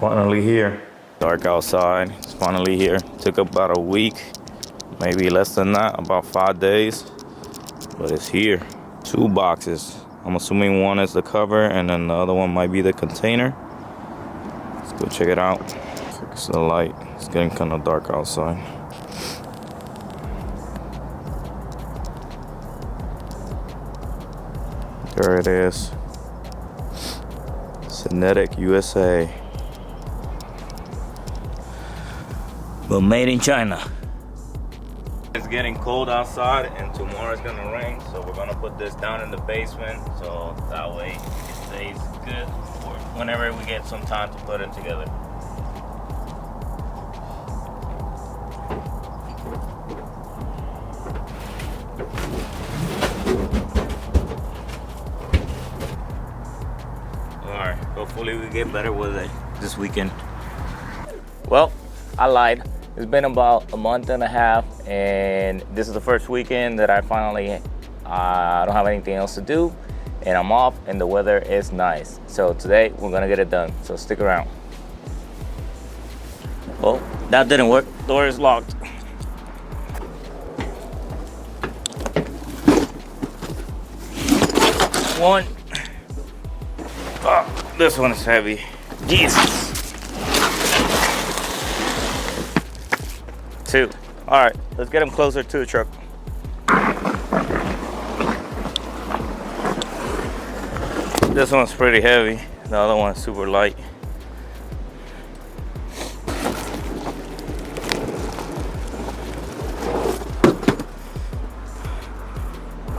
Finally here. Dark outside. It's finally here. Took about a week, maybe less than that, about 5 days. But it's here. 2 boxes. I'm assuming one is the cover and then the other one might be the container. Let's go check it out. Fix the light. It's getting kind of dark outside. There it is. synecticUSA. But made in China. It's getting cold outside and tomorrow it's gonna rain, so we're gonna put this down in the basement so that way it stays good for whenever we get some time to put it together. Alright, hopefully we get better with it this weekend. Well, I lied. It's been about a month and a half, and this is the first weekend that I finally don't have anything else to do, and I'm off, and the weather is nice. So today we're gonna get it done. So stick around. Well, that didn't work. Door is locked. One. Oh, this one is heavy. Jesus. 2. All right, let's get them closer to the truck. This one's pretty heavy. The other one's super light.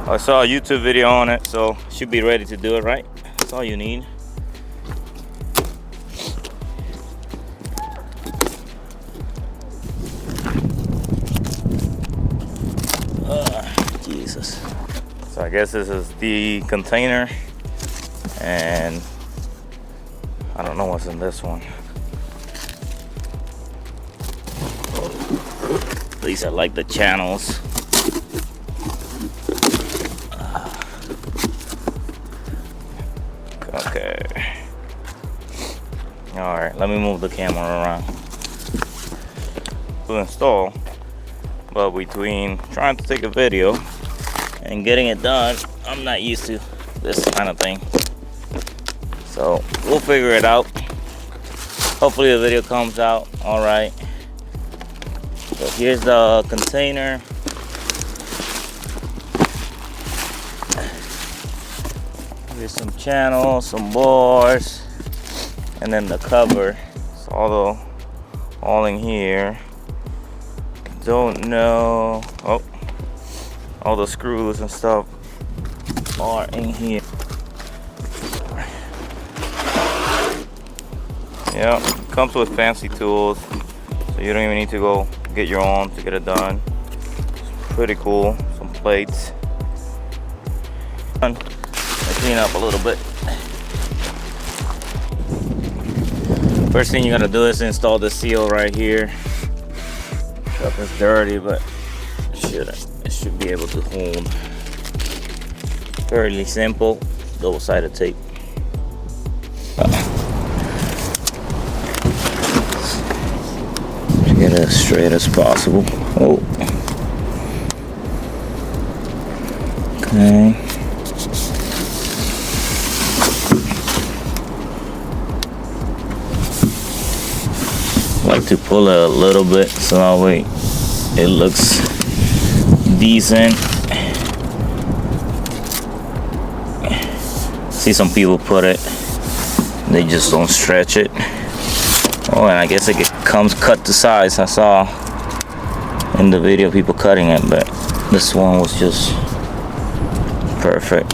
I saw a YouTube video on it, so should be ready to do it, right? That's all you need. Jesus. So I guess this is the container, and I don't know what's in this one. At least I like the channels. Okay. All right, let me move the camera around to install. But between trying to take a video and getting it done, I'm not used to this kind of thing. So we'll figure it out. Hopefully the video comes out all right. So here's the container. Here's some channels, some boards, and then the cover. It's all in here. Don't know. Oh, all the screws and stuff are in here. Yeah, comes with fancy tools, so you don't even need to go get your own to get it done. It's pretty cool. Some plates. Let's clean up a little bit. First thing you gotta do is install the seal right here. Stuff is dirty, but it should be able to hold. Fairly simple, double-sided tape. Get it as straight as possible. Oh. Okay. Like to pull it a little bit so that way it looks decent. See some people put it, they just don't stretch it. Oh, and I guess it comes cut to size. I saw in the video people cutting it, but this one was just perfect.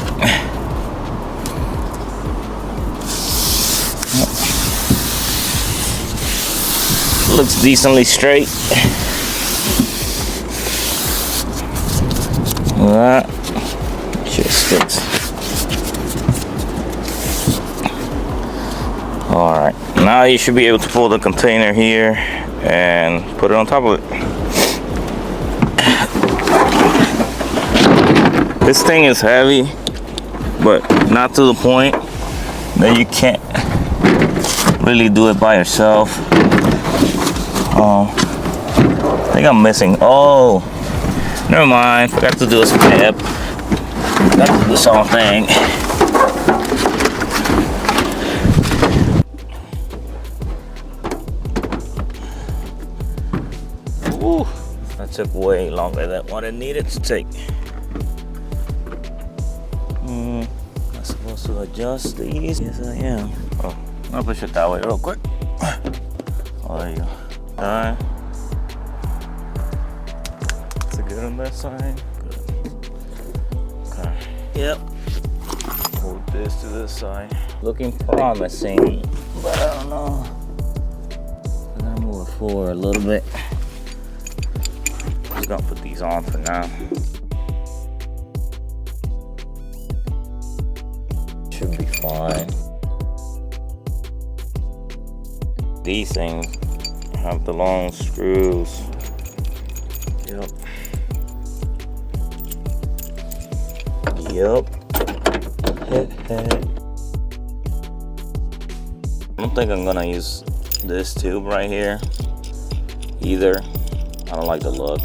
Looks decently straight. That just fits. All right, now you should be able to pull the container here and put it on top of it. This thing is heavy, but not to the point that you can't really do it by yourself. I think I'm missing. Oh, never mind. Forgot to do a step. Got to do this whole thing. Ooh, that took way longer than what it needed to take. I'm supposed to adjust these. Yes, I am. Oh, I'll push it that way real quick. Oh, there you go. Alright. Is it good on that side? Good. Okay. Yep. Move this to this side. Looking promising, but I don't know. I'm gonna move it forward a little bit. Just gonna put these on for now. Should be fine. These things have the long screws. Yep. Yep. I don't think I'm gonna use this tube right here either. I don't like the look.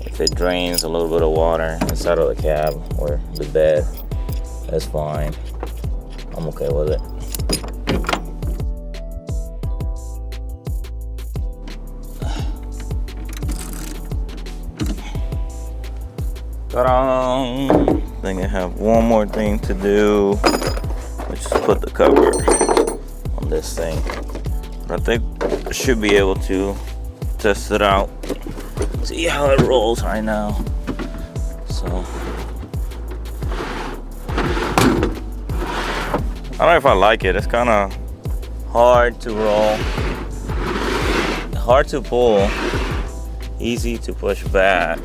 If it drains a little bit of water inside of the cab or the bed, that's fine. I'm okay with it. Ta-da! I think I have one more thing to do, which is put the cover on this thing. But I think I should be able to test it out, see how it rolls right now. So I don't know if I like it. It's kind of hard to roll, hard to pull, easy to push back.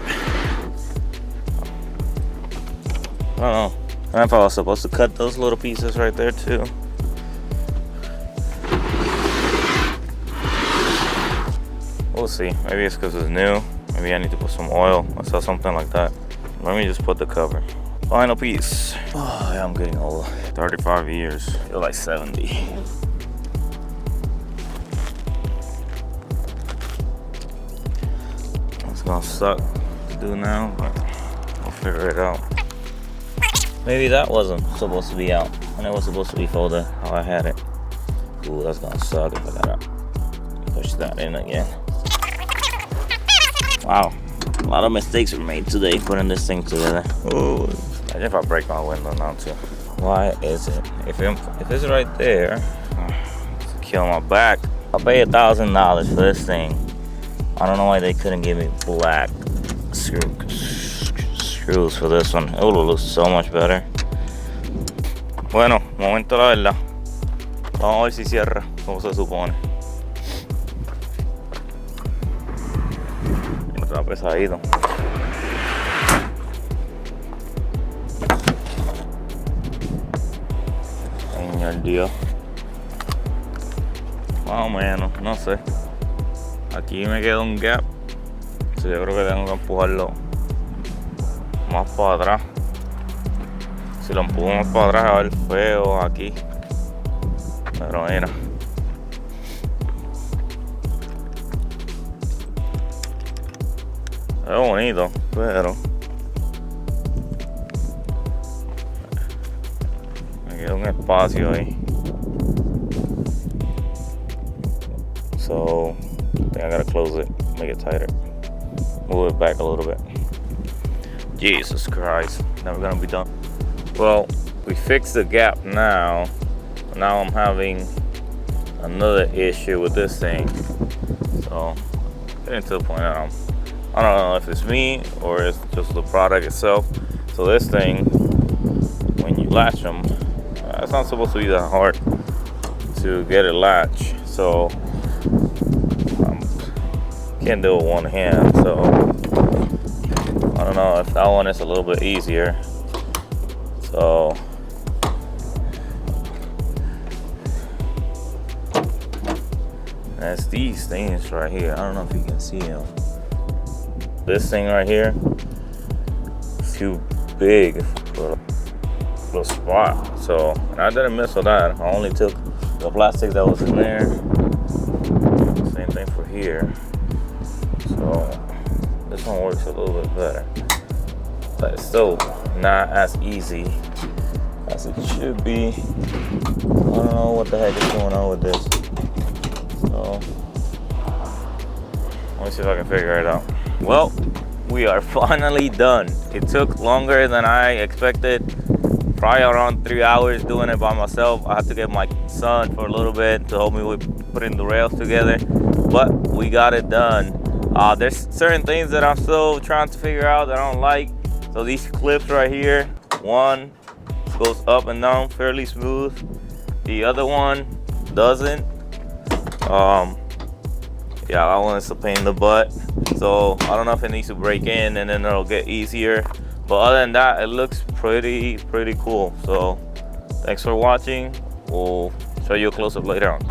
I don't know. I don't know if I was supposed to cut those little pieces right there too. We'll see. Maybe it's because it's new. Maybe I need to put some oil or something like that. Let me just put the cover. Final piece. Oh, yeah, I'm getting old. 35 years. I feel like 70. It's gonna suck to do now, but I'll figure it out. Maybe that wasn't supposed to be out, and it was supposed to be folded how I had it. Ooh, that's gonna suck if I gotta push that in again. Wow, a lot of mistakes were made today putting this thing together. Ooh, imagine if I break my window now too. Why is it? If it's right there, it's killing my back. I'll pay $1,000 for this thing. I don't know why they couldn't give me black screws for this one. It would look so much better. Bueno, momento la verdad. Vamos a ver si cierra como se supone. Está pesadito. Señor Dios. Más o menos, no sé. Aquí me queda un gap. So yo creo que tengo que empujarlo más para atrás. Si lo empujo más para atrás, a ver feo aquí. Pero mira. Es bonito, pero me queda un espacio ahí. So I think I gotta close it, make it tighter, move it back a little bit. Jesus Christ, never gonna be done. Well, we fixed the gap now. Now I'm having another issue with this thing. So getting to the point that I don't know if it's me or it's just the product itself. So this thing, when you latch them, it's not supposed to be that hard to get it latched. So can't do it with one hand. So I don't know if that one is a little bit easier. So that's these things right here. I don't know if you can see them. This thing right here is too big for a little spot. So, and I didn't mess with that. I only took the plastic that was in there. Same thing for here. So this one works a little bit better, but it's still not as easy as it should be. I don't know what the heck is going on with this. So let me see if I can figure it out. Well, we are finally done. It took longer than I expected. Probably around 3 hours doing it by myself. I had to get my son for a little bit to help me with putting the rails together, but we got it done. There's certain things that I'm still trying to figure out that I don't like. So these clips right here, one goes up and down fairly smooth. The other one doesn't. Yeah, that one is a pain in the butt. So I don't know if it needs to break in and then it'll get easier. But other than that, it looks pretty cool. So thanks for watching. We'll show you a close-up later on.